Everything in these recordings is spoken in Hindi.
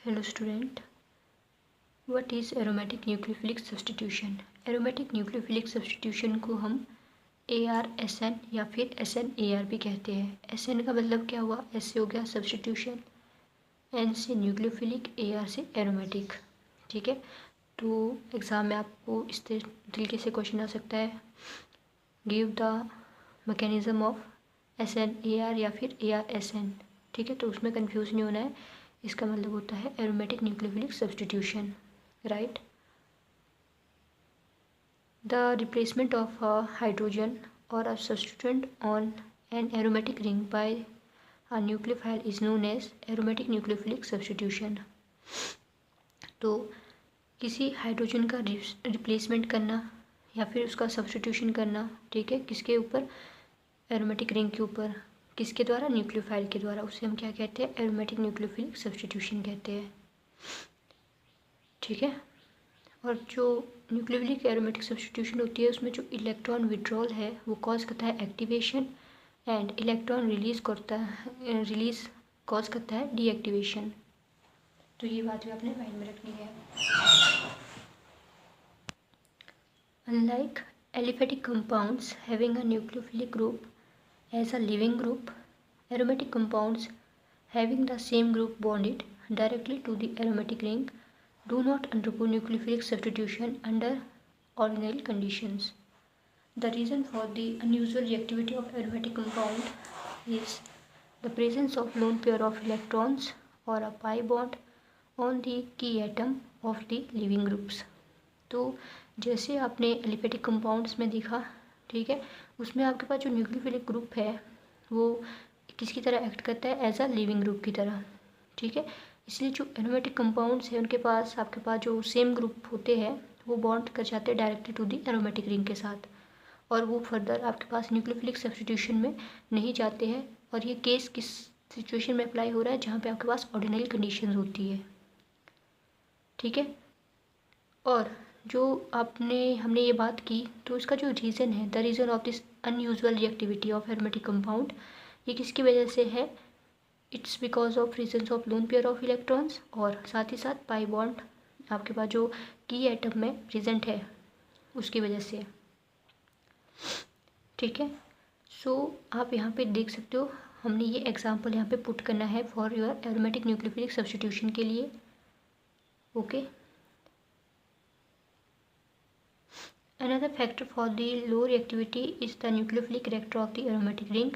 Hello student, what is aromatic nucleophilic substitution? Aromatic nucleophilic substitution को हम AR-SN या फिर SN-AR भी कहते हैं। SN का मतलब क्या हुआ? S से हो गया सब्सटीट्यूशन, N से न्यूक्लियोफिलिक, AR से एरोमेटिक। ठीक है, तो एग्ज़ाम में आपको इस तरीके से क्वेश्चन आ सकता है, give the mechanism of SN-AR या फिर AR-SN। ठीक है, तो उसमें कंफ्यूज नहीं होना है। इसका मतलब होता है aromatic nucleophilic substitution, right. The replacement of hydrogen or a substituent on an aromatic ring by a nucleophile is known as aromatic nucleophilic substitution. तो किसी हाइड्रोजन का रिप्लेसमेंट करना या फिर उसका सब्सटीट्यूशन करना, ठीक है, किसके ऊपर? एरोमेटिक रिंग के ऊपर। किसके द्वारा? न्यूक्लियोफाइल के द्वारा। उसे हम क्या कहते हैं? एरोमेटिक न्यूक्लियोफिलिक सब्सटीट्यूशन कहते हैं। ठीक है, और जो न्यूक्लियोफिलिक एरोमेटिक सब्सटीट्यूशन होती है उसमें जो इलेक्ट्रॉन विड्रॉल है वो कॉज करता है activation, and electron release cause करता है डीएक्टिवेशन। तो ये बात भी आपने माइंड में रखनी है। Unlike aliphatic compounds having a nucleophilic group as a living group, aromatic compounds having the same group bonded directly to the aromatic ring do not undergo nucleophilic substitution under ordinary conditions. The reason for the unusual reactivity of aromatic compound is the presence of lone pair of electrons or a pi bond on the key atom of the living groups. तो जैसे आपने एलिफेटिक कंपाउंड्स में देखा, ठीक है, उसमें आपके पास जो न्यूक्लियोफिलिक ग्रुप है वो किसकी तरह एक्ट करता है? एज अ लिविंग ग्रुप की तरह। ठीक है, इसलिए जो एरोमेटिक कंपाउंड्स हैं उनके पास आपके पास जो सेम ग्रुप होते हैं वो बॉन्ड कर जाते हैं directly to the aromatic ring के साथ, और वो फर्दर आपके पास न्यूक्लियोफिलिक सब्सटीट्यूशन में नहीं जाते हैं। और ये केस किस सिचुएशन में अप्लाई हो रहा है? जहाँ पे आपके पास ऑर्डिनरी कंडीशन होती है। ठीक है, और जो हमने ये बात की, तो इसका जो रीज़न है, the reason of this unusual reactivity of aromatic compound, ये किसकी वजह से है? It's because of reasons of lone pair of electrons, और साथ ही साथ पाई बॉन्ड आपके पास जो की एटम में प्रेजेंट है उसकी वजह से। ठीक है, सो आप यहाँ पे देख सकते हो, हमने ये एग्जाम्पल यहाँ पे पुट करना है for your aromatic nucleophilic substitution के लिए। Okay, another factor for the low reactivity is the nucleophilic character of the aromatic ring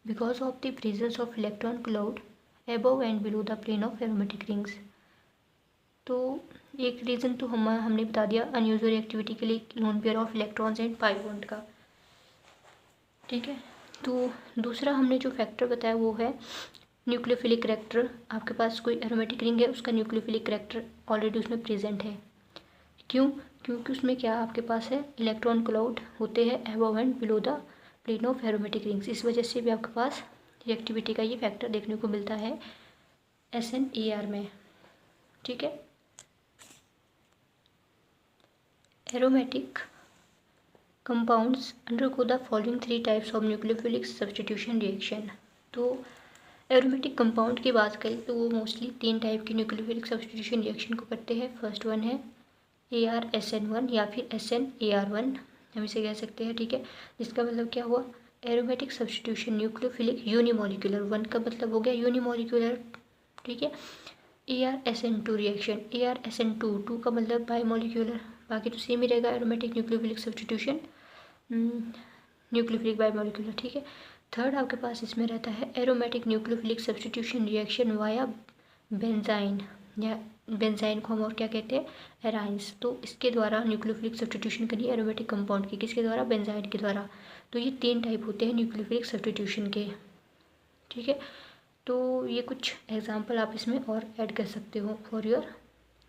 because of the presence of electron cloud above and below the plane of aromatic rings. तो एक रीज़न तो हमने बता दिया अनयूजुअल रिएक्टिविटी के लिए, loan pair of electrons and pi bond का। ठीक है, तो दूसरा हमने जो फैक्टर बताया वो है न्यूक्लियोफिलिक करैक्टर। आपके पास कोई एरोमेटिक रिंग है, उसका न्यूक्लियोफिलिक करैक्टर ऑलरेडी उसमें प्रेजेंट है। क्यों? क्योंकि उसमें क्या आपके पास है? इलेक्ट्रॉन क्लाउड होते हैं above and below the plane of aromatic rings. इस वजह से भी आपके पास रिएक्टिविटी का ये फैक्टर देखने को मिलता है SN-AR में। ठीक है, aromatic compounds undergo the following 3 types of nucleophilic substitution reaction. तो एरोमेटिक कंपाउंड की बात करें तो वो मोस्टली 3 टाइप की न्यूक्लियोफिलिक सब्सटीट्यूशन रिएक्शन को करते हैं। फर्स्ट वन है AR-SN1 या फिर SN-AR1 हम इसे कह सकते हैं। ठीक है, जिसका मतलब क्या हुआ? Aromatic substitution nucleophilic unimolecular. 1 का मतलब हो गया यूनिमोलिकुलर। ठीक है, AR-SN2 रिएक्शन, AR-SN2, 2 का मतलब बाईमोलिकुलर। बाकी तो सेम ही रहेगा, aromatic nucleophilic substitution nucleophilic bimolecular. ठीक है, थर्ड आपके पास इसमें रहता है aromatic nucleophilic substitution reaction via benzene, या बेंजाइन को हम और क्या कहते हैं? एराइंस। तो इसके द्वारा न्यूक्लियोफिलिक सब्सटीट्यूशन करिए एरोमेटिक कंपाउंड की, किसके द्वारा? बेंजाइन के द्वारा। तो ये 3 टाइप होते हैं न्यूक्लियोफिलिक सब्सटीट्यूशन के। ठीक है, तो ये कुछ एग्जांपल आप इसमें और ऐड कर सकते हो फॉर योर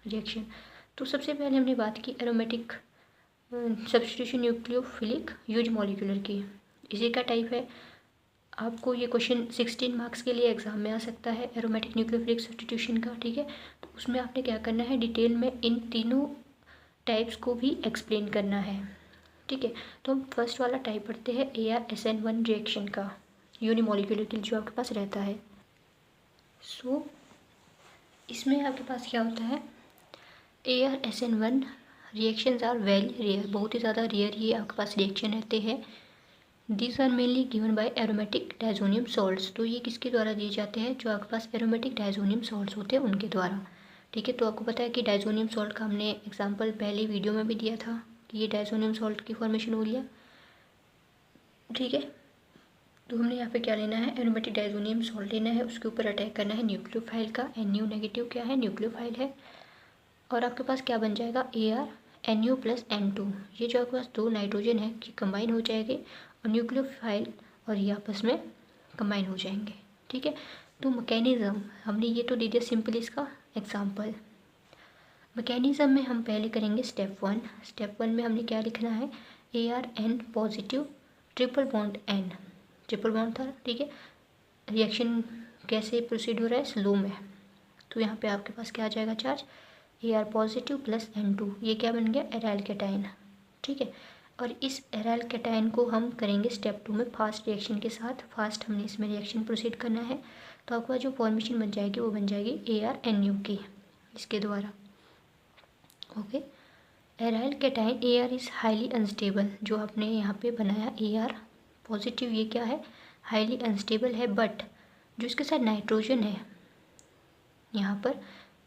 रिएक्शन। तो सबसे पहले हमने बात की aromatic substitution nucleophilic use molecular की। इसी का टाइप है। आपको ये क्वेश्चन 16 मार्क्स के लिए एग्जाम में आ सकता है एरोमेटिक न्यूक्लियोफिलिक सब्सटीट्यूशन का। ठीक है, तो उसमें आपने क्या करना है? डिटेल में इन तीनों टाइप्स को भी एक्सप्लेन करना है। ठीक है, तो हम फर्स्ट वाला टाइप पढ़ते हैं AR-SN1 रिएक्शन का, यूनिमोलिकुलर के जो आपके पास रहता है। सो इसमें आपके पास क्या होता है, ArSN1 reactions are very rare, बहुत ही ज़्यादा रेयर ये आपके पास रिएक्शन रहते हैं। These are mainly given by aromatic diazonium salts, तो ये किसके द्वारा दिए जाते हैं, जो आपके पास एरोमेटिक डायजोनियम सॉल्ट्स होते हैं उनके द्वारा। ठीक है, तो आपको पता है कि डायजोनियम सॉल्ट का हमने एग्जांपल पहले वीडियो में भी दिया था कि ये डायजोनियम सॉल्ट की फॉर्मेशन हो रही है। ठीक है, तो हमने यहाँ पे क्या लेना है, एरोमेटिक डायजोनियम सॉल्ट लेना है, उसके ऊपर अटैक करना है न्यूक्लियोफाइल का, NU नेगेटिव क्या है, न्यूक्लियोफाइल है, और आपके पास क्या बन जाएगा, ArNU + N2, ये जो आपके पास 2 नाइट्रोजन है कि कंबाइन हो जाएंगे और न्यूक्लियोफाइल और ये आपस में कंबाइन हो जाएंगे। ठीक है, तो मैकेनिज्म हमने ये तो दे दिया सिंपल इसका एग्जांपल। मैकेनिज्म में हम पहले करेंगे स्टेप 1। स्टेप 1 में हमने क्या लिखना है, ArN positive triple bond N, triple bond था। ठीक है, रिएक्शन कैसे प्रोसीड हो रहा है, स्लो में, तो यहाँ पे आपके पास क्या आ जाएगा चार्ज, Ar पॉजिटिव + N2, ये क्या बन गया, एराइल कैटाइन। ठीक है, और इस एराइल कैटाइन को हम करेंगे स्टेप 2 में फास्ट रिएक्शन के साथ, फास्ट हमने इसमें रिएक्शन प्रोसीड करना है, तो आपका जो फॉर्मेशन बन जाएगी वो बन जाएगी ArNU की, इसके द्वारा। Okay, aryl cation Ar is highly unstable, जो आपने यहाँ पे बनाया Ar पॉजिटिव, ये क्या है, हाईली अनस्टेबल है, बट जो इसके साथ नाइट्रोजन है यहाँ पर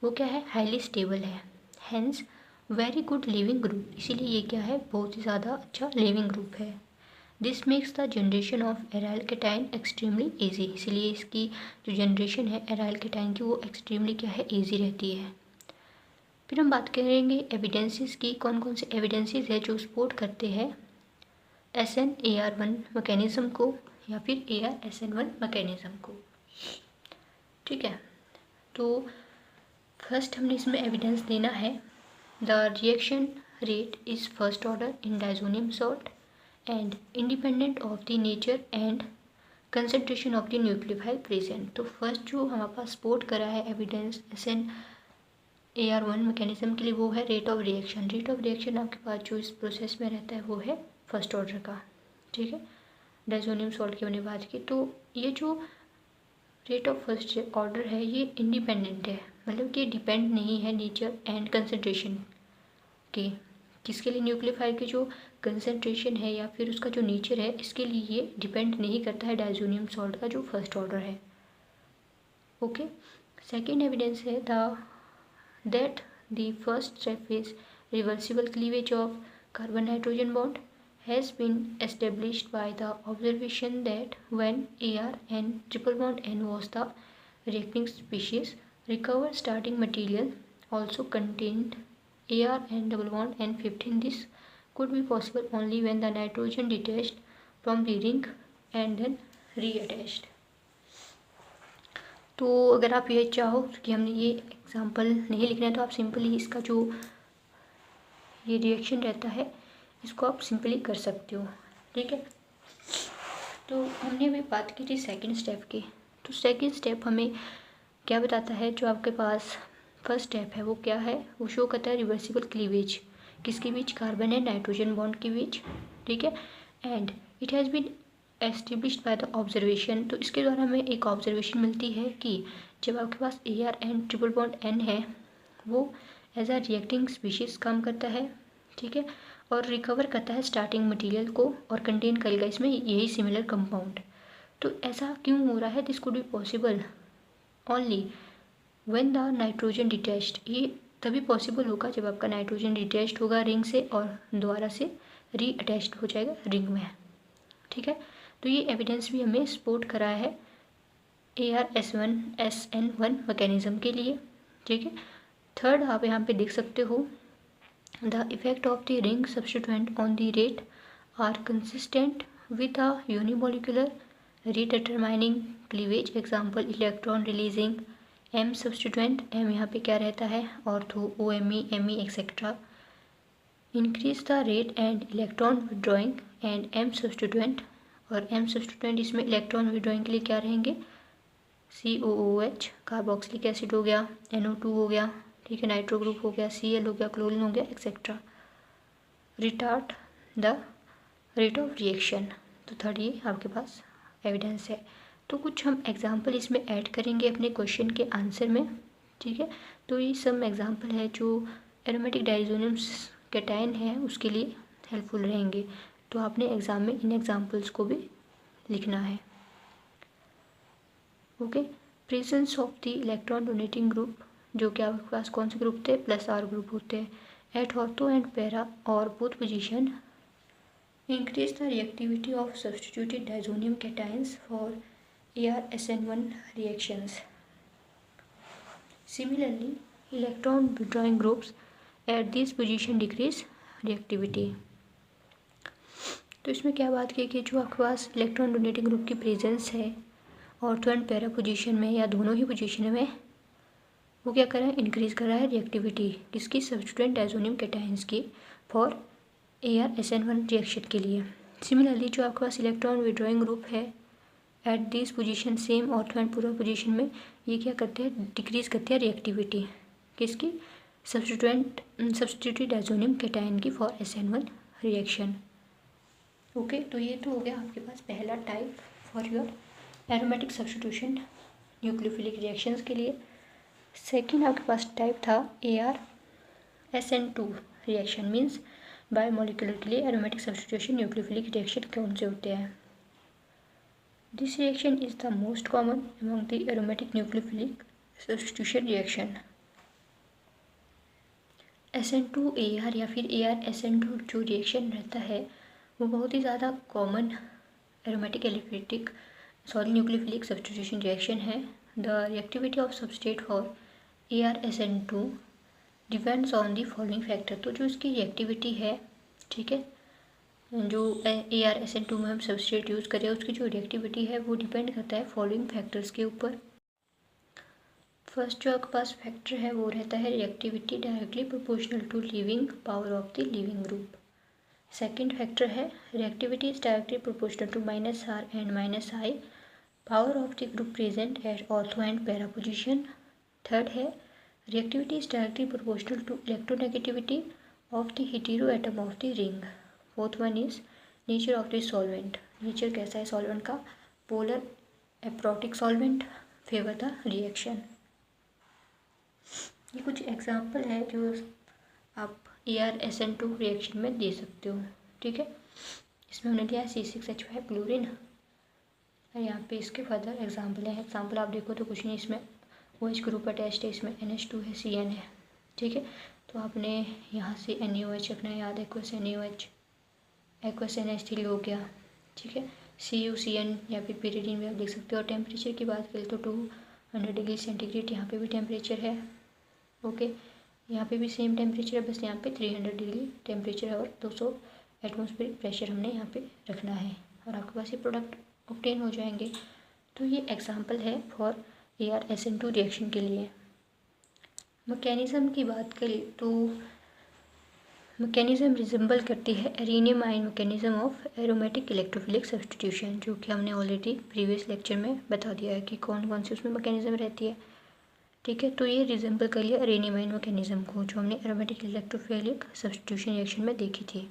वो क्या है, हाईली स्टेबल है, has very good living group, इसीलिए ये क्या है, बहुत ही ज़्यादा अच्छा लिविंग ग्रुप है। This makes the generation of aryl cation extremely easy, इसलिए इसकी जो जनरेशन है एराइल कैटाइन की वो एक्सट्रीमली क्या है, ईजी रहती है। फिर हम बात करेंगे एविडेंसेस की, कौन कौन से एविडेंसेस है जो सपोर्ट करते हैं SN-AR1 मैकेनिज़्म को या फिर ArSN1 मैकेनिज़्म को। ठीक है, तो फर्स्ट हमने इसमें एविडेंस देना है, the reaction rate is first order in diazonium salt and independent of the nature and concentration of the nucleophile present. तो फर्स्ट जो हमारे पास सपोर्ट करा है एविडेंस SN-AR1 मैकेनिज्म के लिए वो है rate of reaction. Rate of reaction आपके पास जो इस प्रोसेस में रहता है वो है फर्स्ट ऑर्डर का। ठीक है, डायजोनियम सॉल्ट की हमने बात की, तो ये जो रेट ऑफ फर्स्ट ऑर्डर है ये इंडिपेंडेंट है, मतलब कि डिपेंड नहीं है नेचर एंड कंसंट्रेशन के, किसके लिए, न्यूक्लियोफाइल की जो कंसंट्रेशन है या फिर उसका जो नेचर है इसके लिए ये डिपेंड नहीं करता है डायजोनियम सॉल्ट का जो फर्स्ट ऑर्डर है। ओके, सेकेंड एविडेंस है that the first step is reversible cleavage of carbon nitrogen bond has been established by the observation that when Ar and triple bond N was the reacting species, recovered starting material also contained Ar and double bond N15. This could be possible only when the nitrogen detached from the ring and then reattached. तो अगर आप ये चाहो कि हमने ये एग्जांपल नहीं लिखना है तो आप सिंपली इसका जो ये रिएक्शन रहता है इसको आप सिंपली कर सकते हो। ठीक है, तो हमने अभी बात की थी सेकंड स्टेप की, तो सेकंड स्टेप हमें क्या बताता है, जो आपके पास फर्स्ट स्टेप है वो क्या है, वो शो करता है रिवर्सिबल क्लीवेज, किसके बीच, कार्बन एंड नाइट्रोजन बॉन्ड के बीच। ठीक है, and it has been established by the observation, तो इसके द्वारा हमें एक ऑब्जर्वेशन मिलती है कि जब आपके पास Ar and triple bond N है वो एज अ रिएक्टिंग स्पीशीज़ काम करता है। ठीक है, और रिकवर करता है स्टार्टिंग मटेरियल को और कंटेन करेगा इसमें यही सिमिलर कंपाउंड। तो ऐसा क्यों हो रहा है, this could be possible only when the nitrogen detached, ये तभी पॉसिबल होगा जब आपका नाइट्रोजन डिटैच्ड होगा रिंग से और दोबारा से रीअटैच्ड हो जाएगा रिंग में। ठीक है, तो ये एविडेंस भी हमें सपोर्ट करा है ArSN1 मैकेनिज्म के लिए। ठीक है, थर्ड आप यहाँ पे देख सकते हो, the effect of the ring substituent on the rate are consistent with a unimolecular redetermining cleavage. Example, electron releasing M substituent, M यहाँ पे क्या रहता है, ortho, OMe, Me etc. increase the rate and electron withdrawing and M substituent, और M substituent इसमें इलेक्ट्रॉन विड्रॉइंग के लिए क्या रहेंगे, COOH कार्बोक्सिलिक एसिड हो गया, NO2 हो गया, ठीक है, नाइट्रो ग्रुप हो गया, Cl हो गया, क्लोरीन हो गया etcetera, retard the rate of reaction. तो थर्ड ये आपके पास एविडेंस है। तो कुछ हम एग्जांपल इसमें ऐड करेंगे अपने क्वेश्चन के आंसर में। ठीक है, तो ये सब एग्जांपल है जो एरोमेटिक डायज़ोनियम्स कैटायन है उसके लिए हेल्पफुल रहेंगे। तो आपने एग्ज़ाम में इन एग्जांपल्स को भी लिखना है। Okay, presence of the electron donating group, जो कि आपके पास कौन से ग्रुप थे, +R ग्रुप होते हैं, एट ऑर्थो एंड पैरा और both position increase the reactivity of substituted diazonium cations for ArSN1 reactions. Similarly, electron withdrawing groups at this position decrease reactivity. तो इसमें क्या बात की कि जो आपके पास इलेक्ट्रॉन डोनेटिंग ग्रुप की प्रेजेंस है ऑर्थो एंड पैरा पोजीशन में या दोनों ही पोजीशन में, वो क्या कर रहा है, इंक्रीज़ कर रहा है रिएक्टिविटी किसकी, सब्स्टिट्यूएंट डायज़ोनियम कैटायंस की फॉर ArSN1 रिएक्शन के लिए। सिमिलरली जो आपके पास इलेक्ट्रॉन विड्रॉइंग ग्रुप है at this position same ortho and पूरा पोजीशन में, ये क्या करते हैं, डिक्रीज़ करते हैं रिएक्टिविटी किसकी, सब्स्टिट्यूटेड डायज़ोनियम कैटायन की फॉर SN1 रिएक्शन। ओके, तो ये तो हो गया आपके पास पहला type for your aromatic substitution nucleophilic reactions के लिए। सेकेंड आपके पास टाइप था ArSN2 रिएक्शन, मीन्स बायोमोलिकुलर के लिए एरोमेटिक सब्स्टिट्यूशन न्यूक्लियोफिलिक रिएक्शन कौन से होते हैं। This reaction is the most common among the aromatic nucleophilic substitution reaction. SN2AR या फिर ArSN2 जो रिएक्शन रहता है वो बहुत ही ज़्यादा common aromatic nucleophilic substitution reaction है। The reactivity of substrate for ArSN2 depends on the following factor. तो जो इसकी रिएक्टिविटी है, ठीक है, जो ArSN2 में हम सबस्ट्रेट यूज़ करें उसकी जो रिएक्टिविटी है वो डिपेंड करता है फॉलोइंग फैक्टर्स के ऊपर। फर्स्ट जो आपके पास फैक्टर है वो रहता है reactivity directly proportional to leaving power of the leaving group. Second factor है reactivity is directly proportional to -R and -I power of the group present at ortho and para position. Third है reactivity is directly proportional to electronegativity of the heteroatom of the ring. Fourth one is nature of the solvent, nature कैसा है सॉल्वेंट का, polar aprotic solvent favour the reaction. ये कुछ एग्जाम्पल है जो आप ArSN2 रिएक्शन में दे सकते हो, ठीक है। इसमें हमने दिया है C6H5 क्लोरीन, यहाँ पे इसके फर्दर एग्जाम्पल है। एग्जाम्पल आप देखो तो कुछ नहीं, इसमें OH ग्रुप अटैच्ड है, इसमें NH2 है, CN है, ठीक है। तो आपने यहाँ से NaOH रखना है याद, एक्वस NaOH, एक्वस NH3 हो गया, ठीक है। CuCN या फिर pyridine भी आप देख सकते हो। और टेम्परेचर की बात करें तो 200 डिग्री सेंटीग्रेड यहाँ पे भी टेम्परेचर है, ओके। यहाँ पे भी सेम टेम्परेचर है, बस यहाँ पे 300 डिग्री टेम्परेचर है और 200 एटमॉस्फेरिक प्रेशर हमने यहाँ पे रखना है और आपके पास ये प्रोडक्ट ऑब्टेन हो जाएंगे। तो ये एग्जांपल है फॉर ArSN2 रिएक्शन के लिए। मैकेनिज़्म की बात करें तो मैकेनिज़्म रिजेंबल करती है arenium ion mechanism of aromatic electrophilic substitution, जो कि हमने ऑलरेडी प्रीवियस लेक्चर में बता दिया है कि कौन कौन सी उसमें मैकेनिज़्म रहती है, ठीक है। तो ये रिजेंबल कर लिया एरेनियम आयन मैकेनिज़्म को जो हमने एरोमेटिक इलेक्ट्रोफिलिक सब्स्टिट्यूशन रिएक्शन में देखी थी,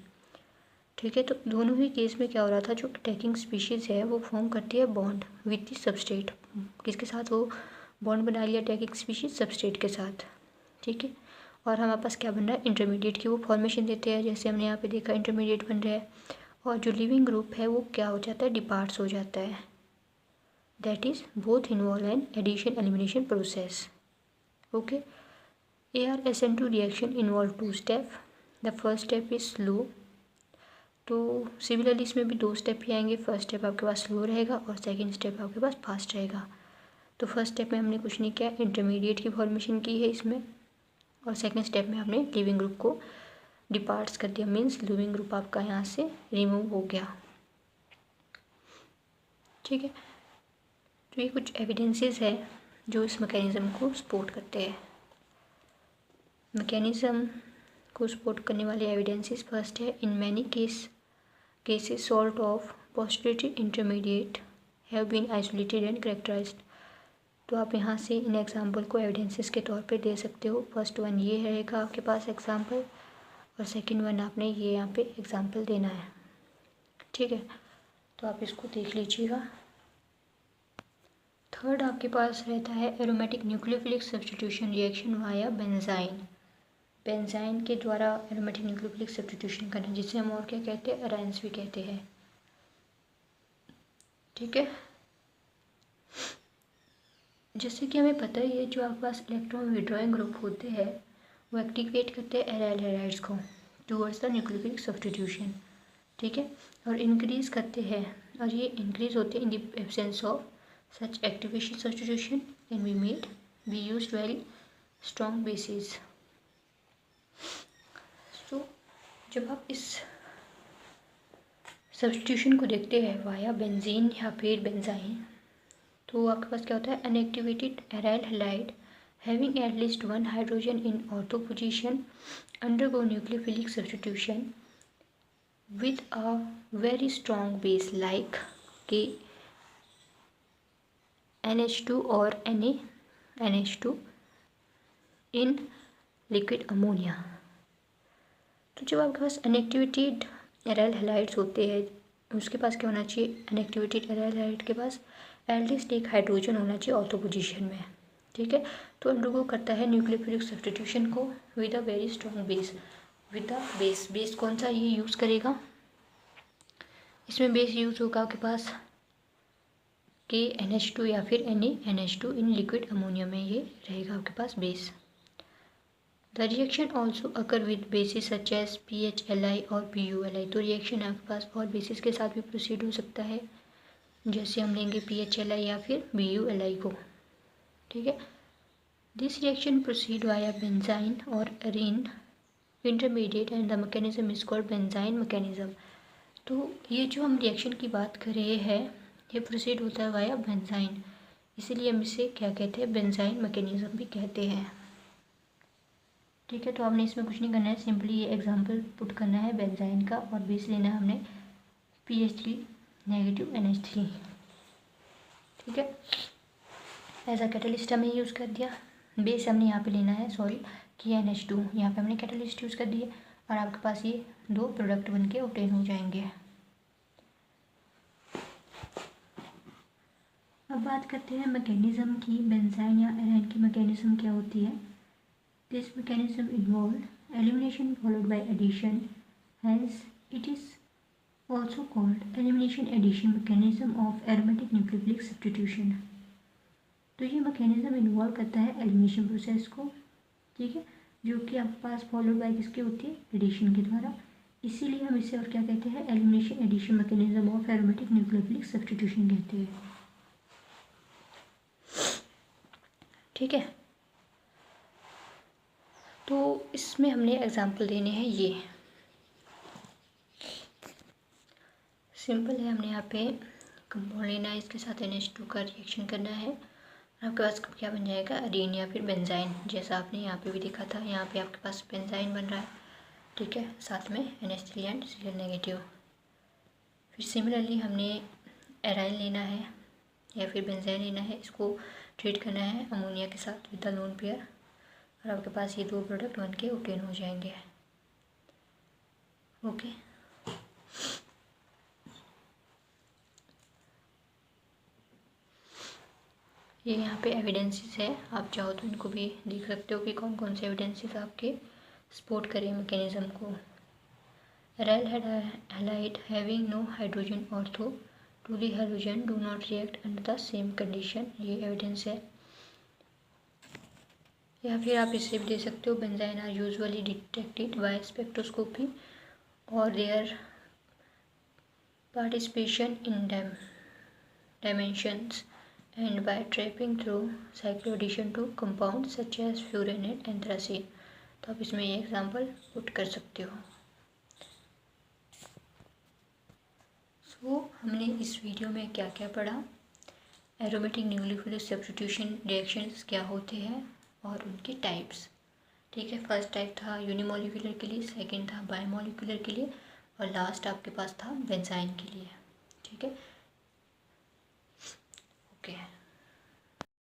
ठीक है। तो दोनों ही केस में क्या हो रहा था, जो अटैकिंग स्पीशीज़ है वो फॉर्म करती है बॉन्ड विद द सबस्ट्रेट, किसके साथ, वो बॉन्ड बना लिया अटैकिंग स्पीशीज सबस्ट्रेट के साथ, ठीक है। और हमारे पास क्या बन रहा है, इंटरमीडिएट की वो फॉर्मेशन देते हैं, जैसे हमने यहाँ पे देखा इंटरमीडिएट बन रहा है। और जो लिविंग ग्रुप है वो क्या हो जाता है, डिपार्ट्स हो जाता है, that is both involve in addition elimination process, okay. ArSN2 reaction involve 2 step, the first step is slow. तो सिमिलरली इसमें भी 2 स्टेप ही आएंगे, फर्स्ट स्टेप आपके पास स्लो रहेगा और सेकेंड स्टेप आपके पास फास्ट रहेगा। तो फर्स्ट स्टेप में हमने कुछ नहीं किया, इंटरमीडिएट की फॉर्मेशन की है इसमें, और सेकेंड स्टेप में हमने लिविंग ग्रुप को डिपार्ट्स कर दिया, मीन्स लिविंग ग्रुप आपका यहाँ से रिमूव हो गया, ठीक है। तो ये कुछ एविडेंसेस है जो इस मैकेनिज़्म को सपोर्ट करते हैं। मैकेनिज़्म को सपोर्ट करने वाले एविडेंसेस, फर्स्ट है in many cases salt of postulated intermediate have been isolated and characterised. तो आप यहाँ से इन एग्जांपल को एविडेंसेस के तौर पे दे सकते हो। फर्स्ट वन ये रहेगा आपके पास एग्जांपल, और सेकंड वन आपने ये यहाँ पे एग्जांपल देना है, ठीक है। तो आप इसको देख लीजिएगा। थर्ड आपके पास रहता है aromatic nucleophilic substitution reaction via benzene. Benzene के द्वारा एरोमेटिक न्यूक्लियोफिलिक सब्स्टिट्यूशन करना, जिसे हम और क्या कहते हैं, अराइंस भी कहते हैं। ठीक है, जैसे कि हमें पता ही है जो आपके पास इलेक्ट्रॉन विड्रॉइंग ग्रुप होते हैं वो एक्टिवेट करते हैं एराइल हैलाइड्स को टूवर्ड्स द न्यूक्लियोफिलिक सब्स्टिट्यूशन। ठीक है, और इंक्रीज करते हैं, और ये इंक्रीज होते हैं in the absence of such activation substitution can be used very strong bases. तो जब आप इस सब्स्टिट्यूशन को देखते हैं वाया बेंजीन या फिर बेंजाइन, तो आपके पास क्या होता है, unactivated aryl halide having at least one hydrogen in ortho position undergo nucleophilic substitution with a very strong base like K NH2 और NaNH2 इन लिक्विड अमोनिया। तो जब आपके पास अनएक्टिवेटेड एराइल हैलाइड्स होते हैं, उसके पास क्या होना चाहिए, अनएक्टिवेटेड एराइल हैलाइड के पास एटलीस्ट एक हाइड्रोजन होना चाहिए ऑर्थो पोजीशन में। ठीक है, तो अंडरगो करता है न्यूक्लियोफिलिक सब्स्टिट्यूशन को with a very strong base. With a base कौन सा ये यूज़ करेगा, इसमें बेस यूज़ होगा आपके पास KNH2 या फिर NaNH2 इन लिक्विड अमोनिया में, ये रहेगा आपके पास base. The reaction also occur with bases such as PHLi और PuLi। तो रिएक्शन आपके पास और बेसिस के साथ भी प्रोसीड हो सकता है, जैसे हम लेंगे PHLi या फिर BuLi को। ठीक है, this reaction proceed via benzyne और arene intermediate and the mechanism is called benzyne mechanism. तो ये जो हम रिएक्शन की बात कर रहे हैं ये प्रोसीड होता है वाया बेंजाइन, इसीलिए हम इसे क्या कहते हैं, बेंजाइन मैकेनिज्म भी कहते हैं। ठीक है, तो आपने इसमें कुछ नहीं करना है, सिंपली ये एग्जांपल पुट करना है बेंजाइन का, और बेस लेना है हमने PH3 नेगेटिव NH3। ठीक है, एज अ कैटलिस्ट हमने यूज़ कर दिया, बेस हमने यहाँ पे लेना है कि NH2, यहाँ पे हमने कैटलिस्ट यूज़ कर दिया, और आपके पास ये दो प्रोडक्ट बन के ऑब्टेन हो जाएंगे। अब बात करते हैं मैकेनिज्म की, बेंजाइन या एराइन की मैकेनिज्म क्या होती है। This mechanism involved elimination followed by addition, hence it is also called elimination-addition mechanism of aromatic nucleophilic substitution। तो ये मैकेनिज्म इन्वॉल्व करता है एलिमिनेशन प्रोसेस को, ठीक है, जो कि आपके पास फॉलोड बाय किसकी होती है, एडिशन के द्वारा। इसीलिए हम इसे और क्या कहते हैं, elimination addition mechanism of aromatic nucleophilic substitution कहते हैं। ठीक है, तो इसमें हमने एग्जाम्पल देने हैं, ये सिंपल है, हमने यहाँ पे कंपाउंड लेना है, इसके साथ NH2 का रिएक्शन करना है, और आपके पास क्या बन जाएगा, अरीन या फिर बेंजाइन, जैसा आपने यहाँ पे भी देखा था। यहाँ पे आपके पास बेंजाइन बन रहा है, ठीक है, साथ में NH3 एंड Cl नेगेटिव। फिर सिमिलरली हमने एराइन लेना है या फिर बेंजाइन लेना है, इसको ट्रीट करना है अमोनिया के साथ विद द लोन पेयर, और आपके पास ये दो प्रोडक्ट बन के ऑब्टेन हो जाएंगे। ओके, ये यहाँ पे एविडेंसेस है, आप चाहो तो इनको भी देख सकते हो कि कौन कौन से एविडेंसेस आपके सपोर्ट करें मैकेनिज्म को। Aryl halide having no hydrogen ortho to the hydrogen do not react under the same condition, ये एविडेंस है। या फिर आप इसे भी दे सकते हो, benzyne are usually detected by spectroscopy और their participation in dimensions and by trapping through cycloaddition to compounds such as furanate and anthracene। तो आप इसमें ये एग्जांपल पुट कर सकते हो। सो हमने इस वीडियो में क्या क्या पढ़ा, एरोमेटिक न्यूक्लियोफिलिक सब्स्टिट्यूशन रिएक्शंस क्या होते हैं और उनके टाइप्स। ठीक है, फर्स्ट टाइप था यूनिमोलिकुलर के लिए, सेकंड था बायोमोलिकुलर के लिए, और लास्ट आपके पास था बेंजाइन के लिए। ठीक है,